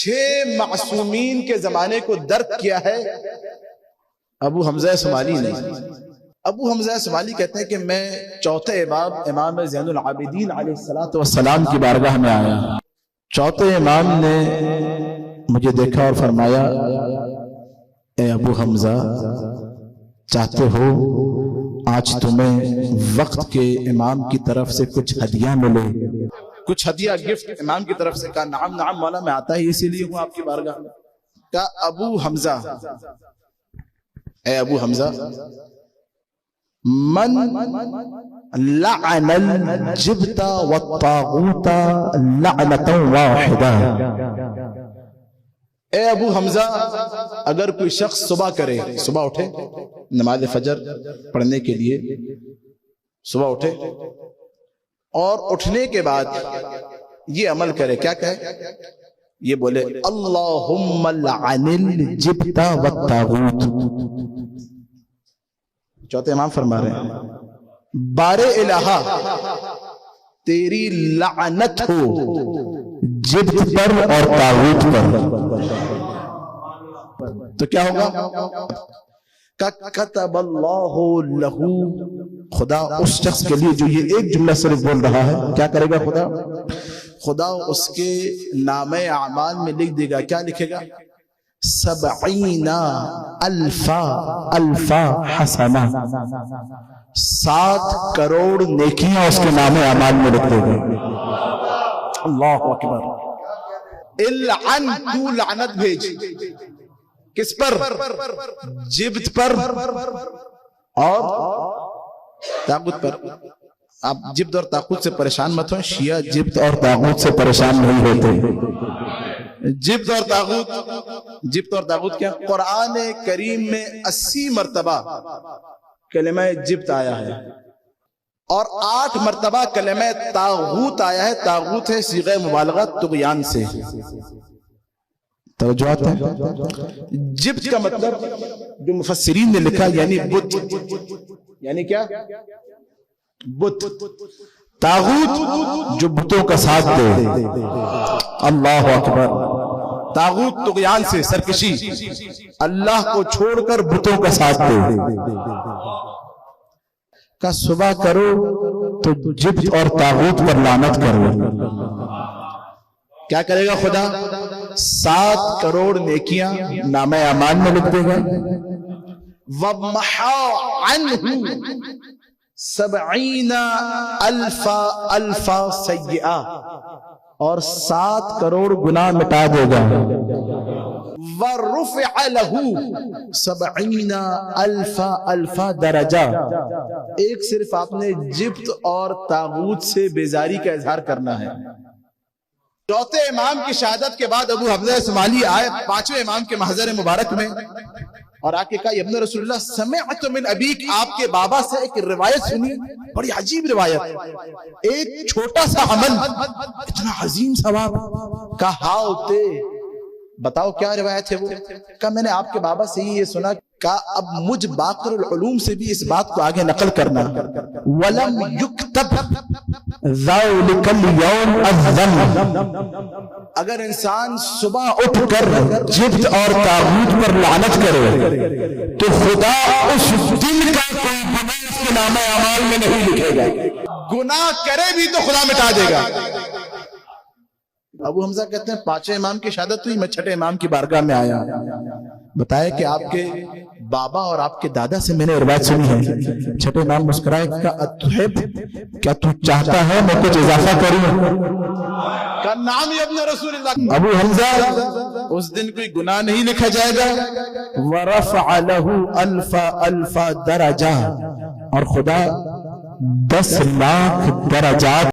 6 معصومین کے زمانے کو درک کیا ہے ابو حمزہ سمالی نے۔ ابو حمزہ سمالی کہتے ہیں کہ میں چوتھے امام زین العابدین علیہ السلام کی بارگاہ میں آیا۔ چوتھے امام نے مجھے دیکھا اور فرمایا، اے ابو حمزہ، چاہتے ہو آج تمہیں وقت کے امام کی طرف سے کچھ ہدیہ ملے، کچھ ہدیہ گفٹ امام کی طرف سے؟ کہا نعم نعم مولا، میں آتا ہی اسی لیے ہوں آپ کی بارگاہ میں۔ کہا ابو حمزہ، اے ابو حمزہ، من لعن الجبت والطاغوت لعنتا واحدہ۔ اے ابو حمزہ، اگر کوئی شخص صبح کرے، صبح اٹھے نماز فجر پڑھنے کے لیے، صبح اٹھے اور اٹھنے کے بعد یہ عمل کرے، کیا کہے؟ یہ بولے اللہم لعن الجبت والطاغوت۔ چوتھے امام فرما رہے ہیں، بار الہا تیری لعنت ہو جبت پر اور طاغوت پر۔ تو کیا ہوگا؟ کتب اللہ لہو، خدا اس شخص کے لیے جو یہ ایک جملہ صرف بول رہا ہے، کیا کرے گا خدا؟ خدا اس کے نامہ اعمال میں لکھ دے گا، کیا لکھے گا؟ 70,000 حسنہ، 7 کروڑ نیکیاں اس کے نام اعمال میں لکھ دے گا۔ اللہ اکبر۔ العن، تو لعنت بھیج، کس پر؟ جبت پر اور طاغوت پر۔ آپ جبت اور طاغوت سے پریشان مت ہوں، شیعہ جبت اور طاغوت سے پریشان نہیں ہوتے۔ جبت اور طاغوت کیا؟ قرآن کریم میں 80 مرتبہ کلمہ جبت آیا ہے اور 8 مرتبہ کلمہ طاغوت آیا ہے۔ طاغوت ہے صیغہ مبالغہ طغیان سے۔ توجہ ہے؟ جبت کا مطلب جو مفسرین نے لکھا یعنی بت، یعنی کیا؟ بت۔ طاغوت جو بتوں کا ساتھ دے۔ اللہ اکبر۔ طاغوت طغیان سے، سرکشی، اللہ کو چھوڑ کر بتوں کا ساتھ دے۔ کا صبح کرو تو جبت اور طاغوت پر لعنت کرو، کیا کرے گا خدا؟ 7 کروڑ نیکیاں نامہ اعمال میں لکھ دے گا۔ وَمَحَا عَنْهُ 70,000 سیئہ، اور 7 کروڑ گناہ مٹا دے گا۔ وَرُفِعَ لَهُ 70,000 درجہ۔ ایک صرف آپ نے جبت اور طاغوت سے بیزاری کا اظہار کرنا ہے۔ چوتھے امام کی شہادت کے بعد ابو حمزہ سمالی آئے 5ویں امام کے محضر مبارک میں اور آ کے کہا، ابن رسول اللہ، سمعت من ابیک، آپ کے بابا سے ایک روایت سنی، بڑی عجیب روایت، ایک چھوٹا سا عمل اتنا عظیم ثواب۔ کہا ہاؤتے، بتاؤ کیا روایت ہے وہ؟ کہا میں نے آپ کے بابا سے یہ سنا۔ کہا اب مجھ باقر العلوم سے بھی اس بات کو آگے نقل کرنا۔ وَلَمْ يُكْتَبْ ذَلِكَ الْيَوْمَ الذَّنْبُ، اگر انسان صبح اٹھ کر جبت اور طاغوت پر لعنت کرے تو خدا اس دن کا کوئی گناہ اس کے نامہ اعمال میں نہیں لکھے گا۔ گناہ کرے بھی تو خدا مٹا دے گا۔ ابو حمزہ کہتے ہیں 5ویں امام کی شہادت ہوئی، میں 6ٹھے امام کی بارگاہ میں آیا، بتایا کہ آپ کے بابا اور آپ کے دادا سے میں نے روایت سنی ہے۔ 6ٹھے امام مسکرائے، اتحب، کیا تو چاہتا ہے میں کچھ اضافہ کروں؟ کا نام ہی ابن رسول اللہ۔ ابو حمزہ، اس دن کوئی گناہ نہیں لکھا جائے گا۔ وَرَفَعَ لَهُ 1,000 درجہ، اور خدا 10 لاکھ درجات